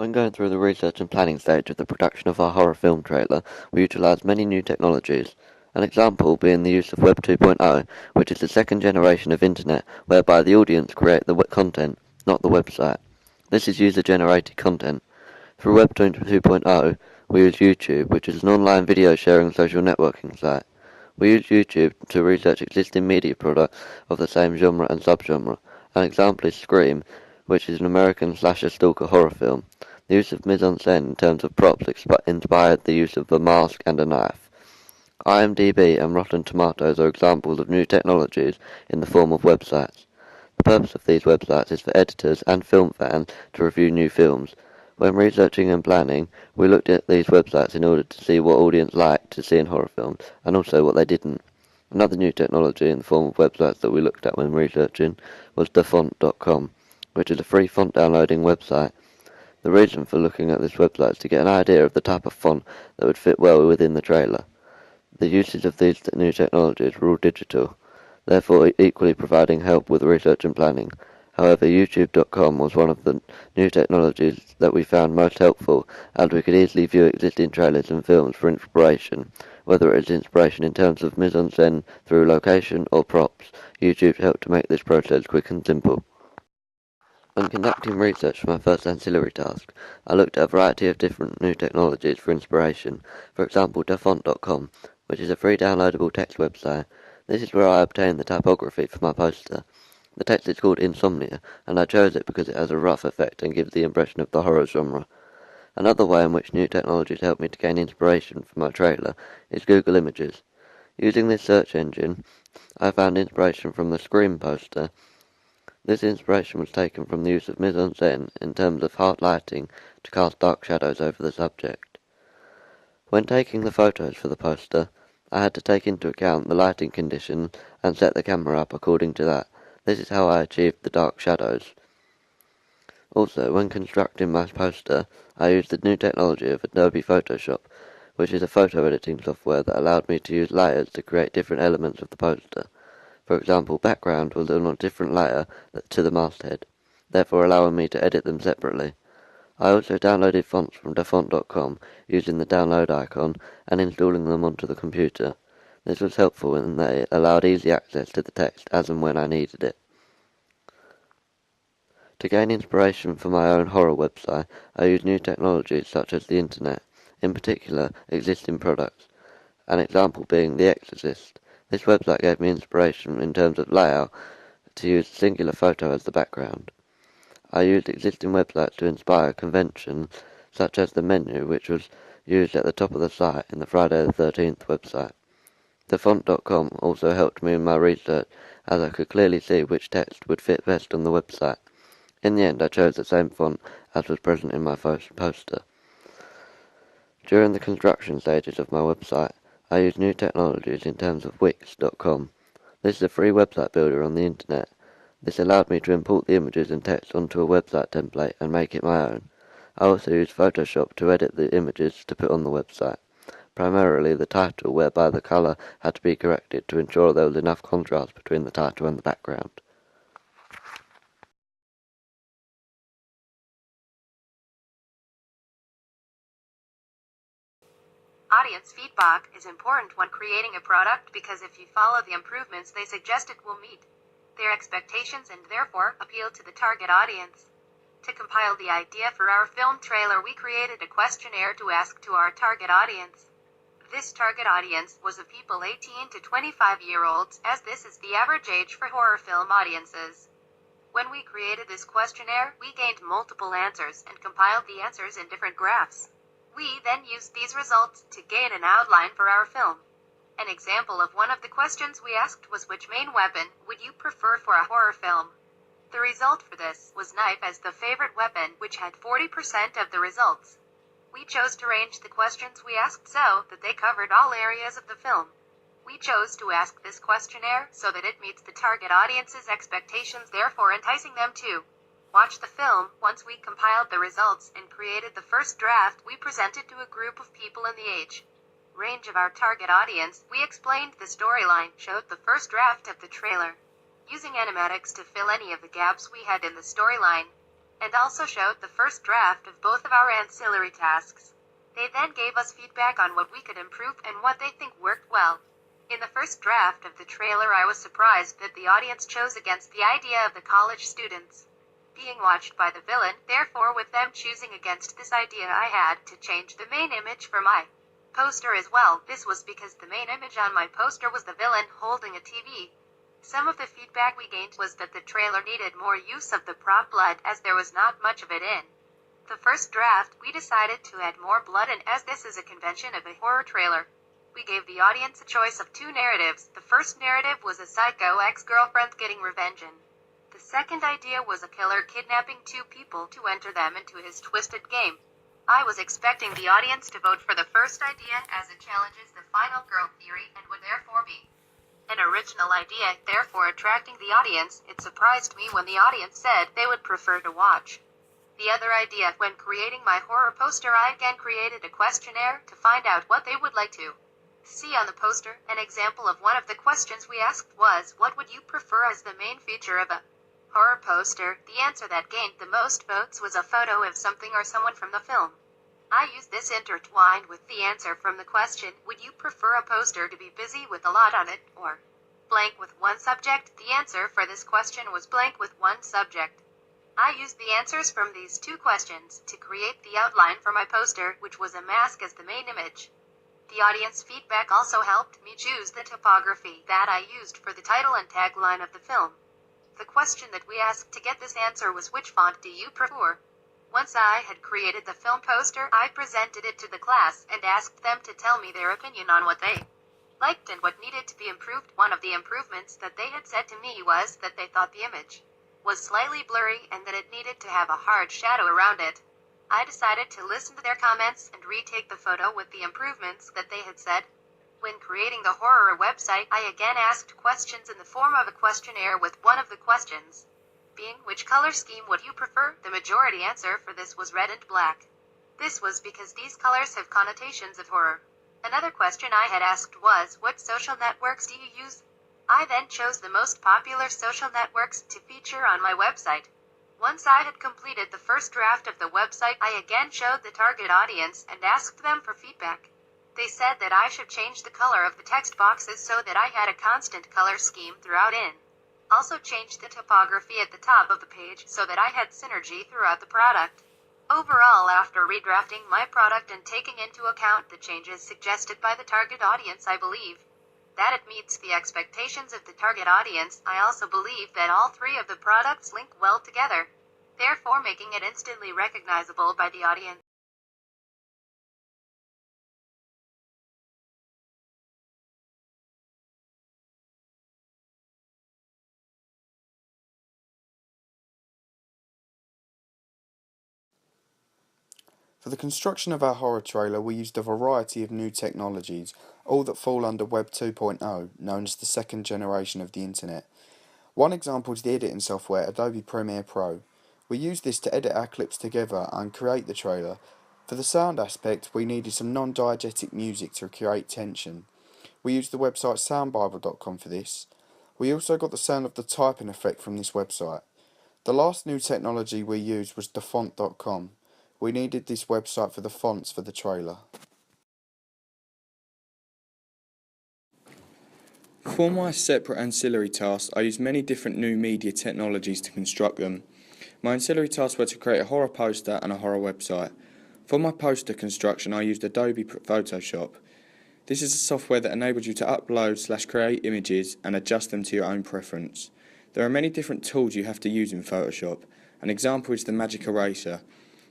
When going through the research and planning stage of the production of our horror film trailer, we utilised many new technologies. An example being the use of Web 2.0, which is the second generation of Internet, whereby the audience create the content, not the website. This is user-generated content. Through Web 2.0, we use YouTube, which is an online video sharing social networking site. We use YouTube to research existing media products of the same genre and subgenre. An example is Scream, which is an American slasher stalker horror film. The use of mise-en-scène in terms of props inspired the use of a mask and a knife. IMDb and Rotten Tomatoes are examples of new technologies in the form of websites. The purpose of these websites is for editors and film fans to review new films. When researching and planning, we looked at these websites in order to see what audience liked to see in horror films, and also what they didn't. Another new technology in the form of websites that we looked at when researching was dafont.com, which is a free font downloading website. The reason for looking at this website is to get an idea of the type of font that would fit well within the trailer. The uses of these new technologies were all digital, therefore equally providing help with research and planning. However, YouTube.com was one of the new technologies that we found most helpful, as we could easily view existing trailers and films for inspiration, whether it is inspiration in terms of mise-en-scène through location or props. YouTube helped to make this process quick and simple. When conducting research for my first ancillary task, I looked at a variety of different new technologies for inspiration, for example dafont.com, which is a free downloadable text website. This is where I obtained the typography for my poster. The text is called Insomnia, and I chose it because it has a rough effect and gives the impression of the horror genre. Another way in which new technologies helped me to gain inspiration for my trailer is Google Images. Using this search engine, I found inspiration from the Scream poster. This inspiration was taken from the use of mise-en-scène in terms of hard lighting to cast dark shadows over the subject. When taking the photos for the poster, I had to take into account the lighting conditions and set the camera up according to that. This is how I achieved the dark shadows. Also, when constructing my poster, I used the new technology of Adobe Photoshop, which is a photo editing software that allowed me to use layers to create different elements of the poster. For example, background was on a different layer to the masthead, therefore allowing me to edit them separately. I also downloaded fonts from dafont.com using the download icon and installing them onto the computer. This was helpful in that it allowed easy access to the text as and when I needed it. To gain inspiration for my own horror website, I used new technologies such as the Internet, in particular existing products, an example being The Exorcist. This website gave me inspiration in terms of layout to use a singular photo as the background. I used existing websites to inspire conventions such as the menu, which was used at the top of the site in the Friday the 13th website. Dafont.com also helped me in my research, as I could clearly see which text would fit best on the website. In the end, I chose the same font as was present in my first poster. During the construction stages of my website, I used new technologies in terms of Wix.com. This is a free website builder on the internet. This allowed me to import the images and text onto a website template and make it my own. I also used Photoshop to edit the images to put on the website, primarily the title, whereby the colour had to be corrected to ensure there was enough contrast between the title and the background. Audience feedback is important when creating a product because if you follow the improvements they suggest, it will meet their expectations and therefore appeal to the target audience. To compile the idea for our film trailer, we created a questionnaire to ask to our target audience. This target audience was of people 18 to 25-year-olds, as this is the average age for horror film audiences. When we created this questionnaire, we gained multiple answers and compiled the answers in different graphs. We then used these results to gain an outline for our film. An example of one of the questions we asked was, which main weapon would you prefer for a horror film? The result for this was knife as the favorite weapon, which had 40% of the results. We chose to range the questions we asked so that they covered all areas of the film. We chose to ask this questionnaire so that it meets the target audience's expectations, therefore enticing them to watch the film. Once we compiled the results and created the first draft, we presented to a group of people in the age range of our target audience. We explained the storyline, showed the first draft of the trailer, using animatics to fill any of the gaps we had in the storyline. and also showed the first draft of both of our ancillary tasks. They then gave us feedback on what we could improve and what they think worked well. In the first draft of the trailer, I was surprised that the audience chose against the idea of the college students being watched by the villain. Therefore, with them choosing against this idea, I had to change the main image for my poster as well. This was because the main image on my poster was the villain holding a TV. Some of the feedback we gained was that the trailer needed more use of the prop blood, as there was not much of it in the first draft. We decided to add more blood in, as this is a convention of a horror trailer. We gave the audience a choice of two narratives. The first narrative was a psycho ex-girlfriend getting revenge, and the second idea was a killer kidnapping two people to enter them into his twisted game. I was expecting the audience to vote for the first idea, as it challenges the final girl theory and would therefore be an original idea, therefore attracting the audience. It surprised me when the audience said they would prefer to watch the other idea. When creating my horror poster, I again created a questionnaire to find out what they would like to see on the poster. An example of one of the questions we asked was, what would you prefer as the main feature of a horror poster? The answer that gained the most votes was a photo of something or someone from the film. I used this intertwined with the answer from the question, would you prefer a poster to be busy with a lot on it, or blank with one subject? The answer for this question was blank with one subject. I used the answers from these two questions to create the outline for my poster, which was a mask as the main image. The audience feedback also helped me choose the typography that I used for the title and tagline of the film. The question that we asked to get this answer was, which font do you prefer? Once I had created the film poster, I presented it to the class and asked them to tell me their opinion on what they liked and what needed to be improved. One of the improvements that they had said to me was that they thought the image was slightly blurry and that it needed to have a hard shadow around it. I decided to listen to their comments and retake the photo with the improvements that they had said. When creating the horror website, I again asked questions in the form of a questionnaire, with one of the questions being, which color scheme would you prefer? The majority answer for this was red and black. This was because these colors have connotations of horror. Another question I had asked was, what social networks do you use? I then chose the most popular social networks to feature on my website. Once I had completed the first draft of the website, I again showed the target audience and asked them for feedback. They said that I should change the color of the text boxes so that I had a constant color scheme throughout in. Also changed the typography at the top of the page so that I had synergy throughout the product. Overall, after redrafting my product and taking into account the changes suggested by the target audience, I believe that it meets the expectations of the target audience. I also believe that all three of the products link well together, therefore making it instantly recognizable by the audience. For the construction of our horror trailer, we used a variety of new technologies, all that fall under Web 2.0, known as the second generation of the internet. One example is the editing software Adobe Premiere Pro. We used this to edit our clips together and create the trailer. For the sound aspect, we needed some non-diegetic music to create tension. We used the website soundbible.com for this. We also got the sound of the typing effect from this website. The last new technology we used was thefont.com. We needed this website for the fonts for the trailer. For my separate ancillary tasks, I used many different new media technologies to construct them. My ancillary tasks were to create a horror poster and a horror website. For my poster construction, I used Adobe Photoshop. This is a software that enables you to upload/create images and adjust them to your own preference. There are many different tools you have to use in Photoshop. An example is the Magic Eraser.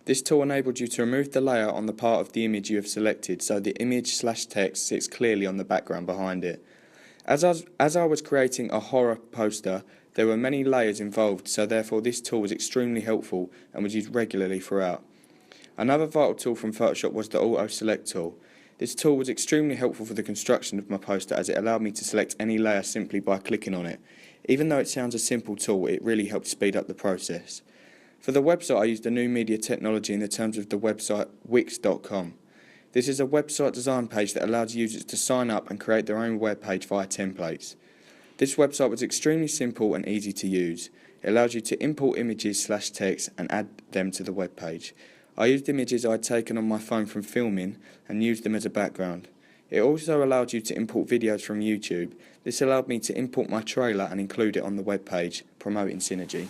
This tool enables you to remove the layer on the part of the image you have selected so the image/text sits clearly on the background behind it. As I was creating a horror poster, there were many layers involved, so therefore this tool was extremely helpful and was used regularly throughout. Another vital tool from Photoshop was the Auto Select tool. This tool was extremely helpful for the construction of my poster, as it allowed me to select any layer simply by clicking on it. Even though it sounds a simple tool, it really helped speed up the process. For the website, I used a new media technology in the terms of the website Wix.com. This is a website design page that allows users to sign up and create their own web page via templates. This website was extremely simple and easy to use. It allows you to import images/text and add them to the web page. I used images I had taken on my phone from filming and used them as a background. It also allowed you to import videos from YouTube. This allowed me to import my trailer and include it on the web page, promoting Synergy.